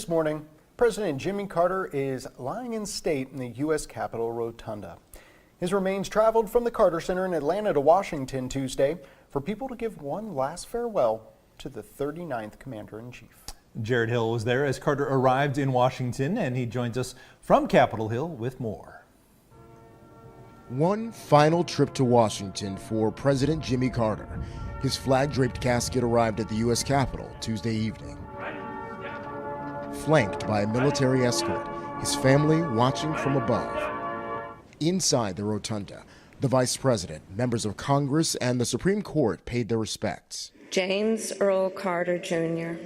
This morning, President Jimmy Carter is lying in state in the U.S. Capitol Rotunda. His remains traveled from the Carter Center in Atlanta to Washington Tuesday for people to give one last farewell to the 39th Commander-in-Chief. Jared Hill was there as Carter arrived in Washington, and he joins us from Capitol Hill with more. One final trip to Washington for President Jimmy Carter. His flag-draped casket arrived at the U.S. Capitol Tuesday evening. Flanked by a military escort, his family watching from above. Inside the rotunda, the Vice President, members of Congress, and the Supreme Court paid their respects. James Earl Carter Jr.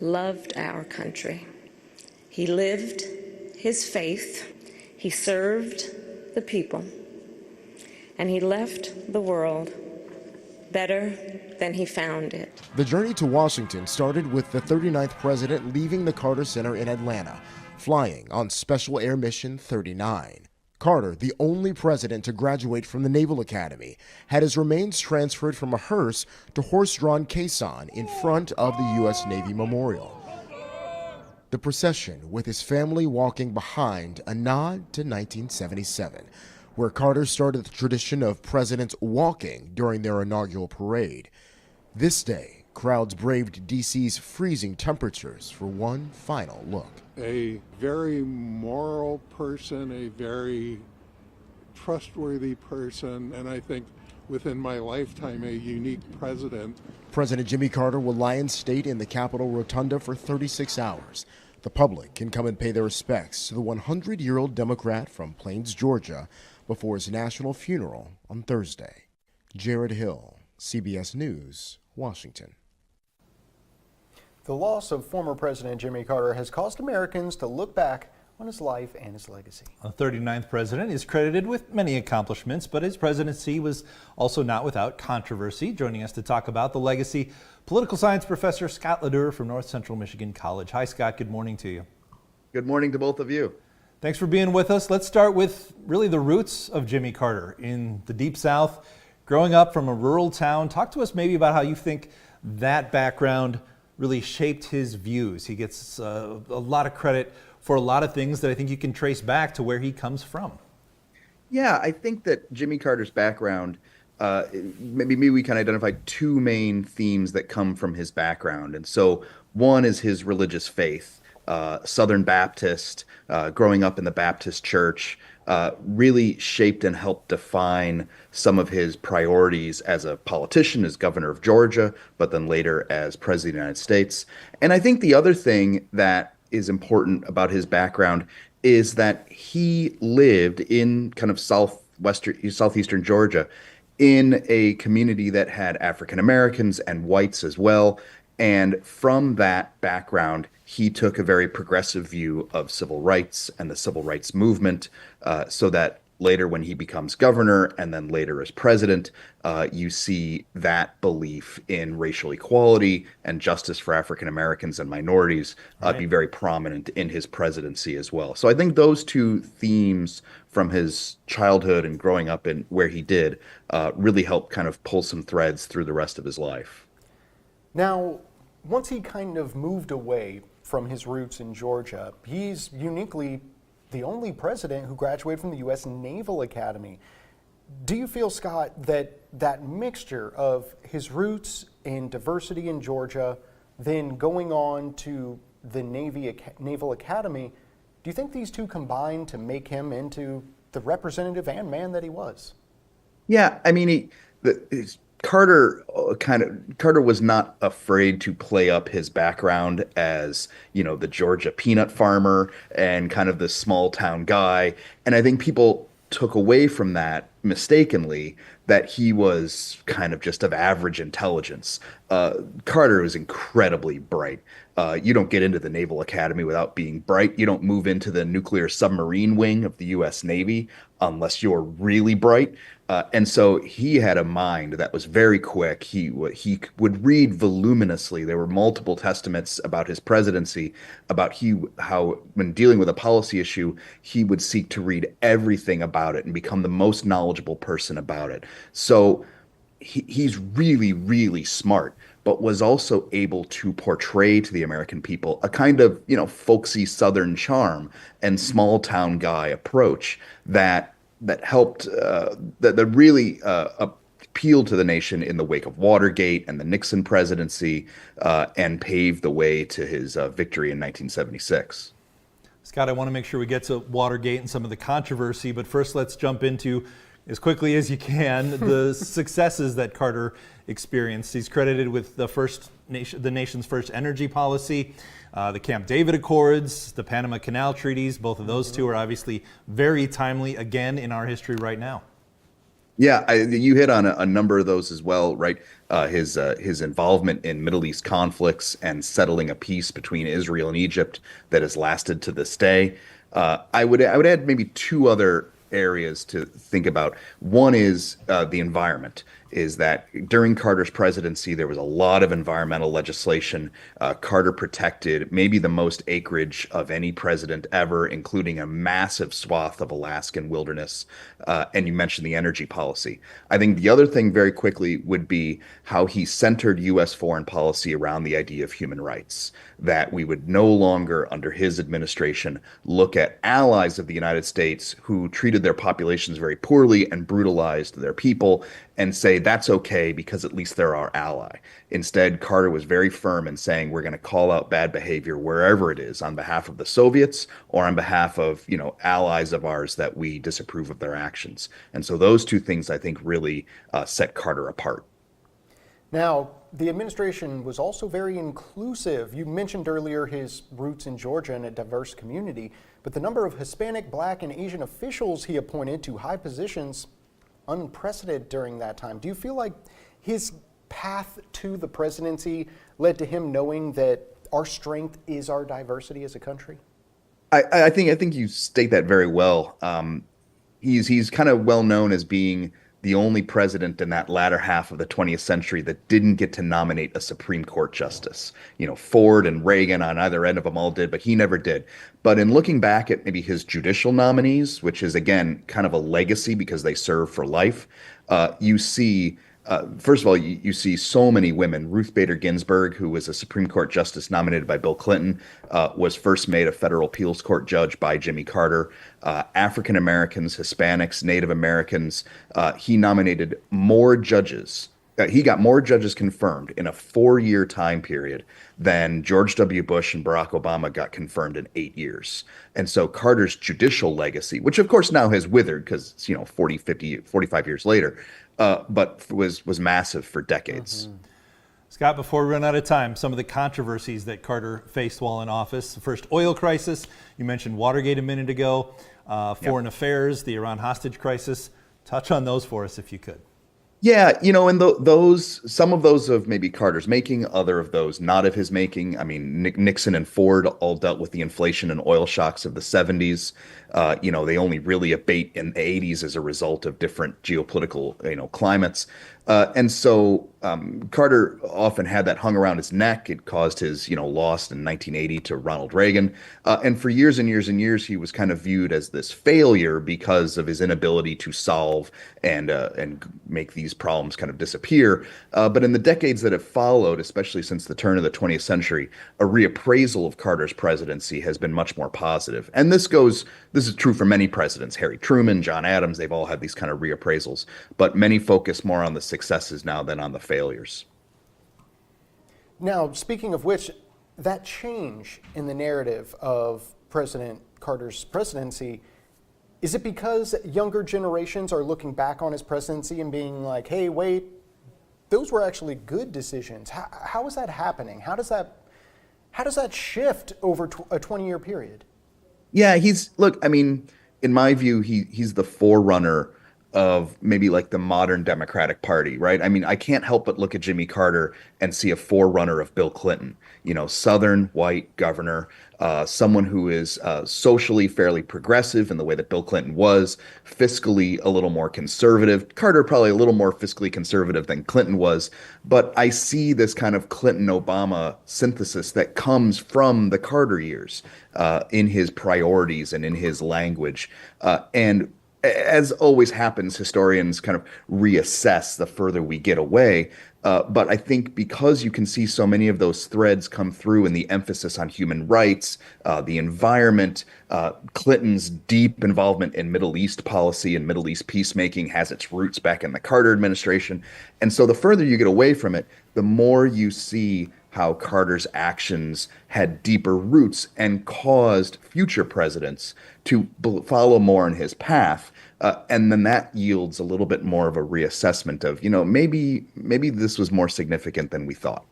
loved our country. He lived his faith, he served the people, and he left the world better than he found it. The journey to Washington started with the 39th president leaving the Carter Center in Atlanta, flying on Special Air Mission 39. Carter, the only president to graduate from the Naval Academy, had his remains transferred from a hearse to horse-drawn caisson in front of the U.S. Navy Memorial. The procession, with his family walking behind, a nod to 1977, where Carter started the tradition of presidents walking during their inaugural parade. This day, crowds braved D.C.'s freezing temperatures for one final look. A very moral person, a very trustworthy person, and I think within my lifetime, a unique president. President Jimmy Carter will lie in state in the Capitol Rotunda for 36 hours. The public can come and pay their respects to the 100-year-old Democrat from Plains, Georgia, before his national funeral on Thursday. Jared Hill, CBS News, Washington. The loss of former President Jimmy Carter has caused Americans to look back on his life and his legacy. The 39th president is credited with many accomplishments, but his presidency was also not without controversy. Joining us to talk about the legacy, political science professor Scott LaDeur from North Central Michigan College. Hi, Scott. Good morning to you. Good morning to both of you. Thanks for being with us. Let's start with really the roots of Jimmy Carter in the Deep South, growing up from a rural town. Talk to us maybe about how you think that background really shaped his views. He gets a lot of credit for a lot of things that I think you can trace back to where he comes from. Yeah, I think that Jimmy Carter's background, maybe we can identify two main themes that come from his background. And so one is his religious faith. Southern Baptist, growing up in the Baptist church, really shaped and helped define some of his priorities as a politician, as governor of Georgia, but then later as president of the United States. And I think the other thing that is important about his background is that he lived in kind of southeastern Georgia in a community that had African Americans and whites as well. And from that background, he took a very progressive view of civil rights and the civil rights movement, so that later when he becomes governor and then later as president, you see that belief in racial equality and justice for African Americans and minorities be very prominent in his presidency as well. So I think those two themes from his childhood and growing up in where he did really helped kind of pull some threads through the rest of his life. Now, once he kind of moved away from his roots in Georgia, he's uniquely the only president who graduated from the U.S. Naval Academy. Do you feel, Scott, that that mixture of his roots and diversity in Georgia, then going on to the Naval Academy, do you think these two combined to make him into the representative and man that he was? Yeah, I mean, Carter was not afraid to play up his background as, the Georgia peanut farmer and kind of the small town guy. And I think people took away from that mistakenly that he was kind of just of average intelligence. Carter was incredibly bright. You don't get into the Naval Academy without being bright. You don't move into the nuclear submarine wing of the U.S. Navy unless you're really bright. And so he had a mind that was very quick. He would read voluminously. There were multiple testaments about his presidency, about how when dealing with a policy issue, he would seek to read everything about it and become the most knowledgeable person about it. So he's really, really smart. but was also able to portray to the American people a kind of, folksy Southern charm and small town guy approach that helped that really appealed to the nation in the wake of Watergate and the Nixon presidency, and paved the way to his victory in 1976. Scott, I want to make sure we get to Watergate and some of the controversy, but first let's jump into, as quickly as you can, the successes that Carter experienced. He's credited with the nation's first energy policy, the Camp David Accords, the Panama Canal treaties. Both of those two are obviously very timely again in our history right now. Yeah, you hit on a number of those as well, right? His involvement in Middle East conflicts and settling a peace between Israel and Egypt that has lasted to this day. I would add maybe two other areas to think about. One is the environment. Is that during Carter's presidency, there was a lot of environmental legislation. Carter protected maybe the most acreage of any president ever, including a massive swath of Alaskan wilderness. And you mentioned the energy policy. I think the other thing very quickly would be how he centered U.S. foreign policy around the idea of human rights, that we would no longer, under his administration, look at allies of the United States who treated their populations very poorly and brutalized their people and say that's okay because at least they're our ally. Instead, Carter was very firm in saying we're going to call out bad behavior wherever it is on behalf of the Soviets or on behalf of, allies of ours that we disapprove of their actions. And so those two things, I think, really set Carter apart. Now, the administration was also very inclusive. You mentioned earlier his roots in Georgia and a diverse community, but the number of Hispanic, Black, and Asian officials he appointed to high positions, unprecedented during that time. Do you feel like his path to the presidency led to him knowing that our strength is our diversity as a country? I think you state that very well. He's kind of well known as being the only president in that latter half of the 20th century that didn't get to nominate a Supreme Court justice. Ford and Reagan on either end of them all did, but he never did. But in looking back at maybe his judicial nominees, which is, again, kind of a legacy because they serve for life, you see, first of all, you see so many women. Ruth Bader Ginsburg, who was a Supreme Court justice nominated by Bill Clinton, was first made a federal appeals court judge by Jimmy Carter. African Americans, Hispanics, Native Americans, he nominated more judges. He got more judges confirmed in a 4-year time period than George W. Bush and Barack Obama got confirmed in 8 years. And so Carter's judicial legacy, which of course now has withered because it's, 40, 50, 45 years later, but was massive for decades. Mm-hmm. Scott, before we run out of time, some of the controversies that Carter faced while in office. The first oil crisis, you mentioned Watergate a minute ago, foreign affairs, the Iran hostage crisis. Touch on those for us if you could. Yeah, and some of those of maybe Carter's making, other of those not of his making. I mean, Nixon and Ford all dealt with the inflation and oil shocks of the 70s. They only really abate in the 80s as a result of different geopolitical, climates. And so Carter often had that hung around his neck. It caused his, loss in 1980 to Ronald Reagan. And for years and years and years, he was kind of viewed as this failure because of his inability to solve and make these problems kind of disappear. But in the decades that have followed, especially since the turn of the 20th century, a reappraisal of Carter's presidency has been much more positive. And this is true for many presidents. Harry Truman, John Adams, they've all had these kind of reappraisals. But many focus more on the successes now than on the failures. Now, speaking of which, that change in the narrative of President Carter's presidency, is it because younger generations are looking back on his presidency and being like, hey, wait, those were actually good decisions? How is that happening? How does that shift over a 20-year period? Yeah, in my view, he's the forerunner of maybe like the modern Democratic Party, right? I mean, I can't help but look at Jimmy Carter and see a forerunner of Bill Clinton, Southern white governor, someone who is socially fairly progressive in the way that Bill Clinton was, fiscally a little more conservative. Carter probably a little more fiscally conservative than Clinton was, but I see this kind of Clinton-Obama synthesis that comes from the Carter years in his priorities and in his language. And as always happens, historians kind of reassess the further we get away. But I think because you can see so many of those threads come through in the emphasis on human rights, the environment, Clinton's deep involvement in Middle East policy and Middle East peacemaking has its roots back in the Carter administration. And so the further you get away from it, the more you see how Carter's actions had deeper roots and caused future presidents to follow more in his path. And then that yields a little bit more of a reassessment of, maybe this was more significant than we thought.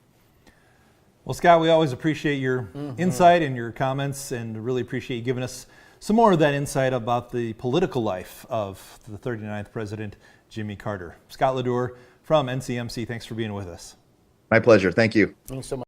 Well, Scott, we always appreciate your insight and your comments, and really appreciate you giving us some more of that insight about the political life of the 39th President, Jimmy Carter. Scott LaDeur from NCMC, thanks for being with us. My pleasure. Thank you. Thanks so much.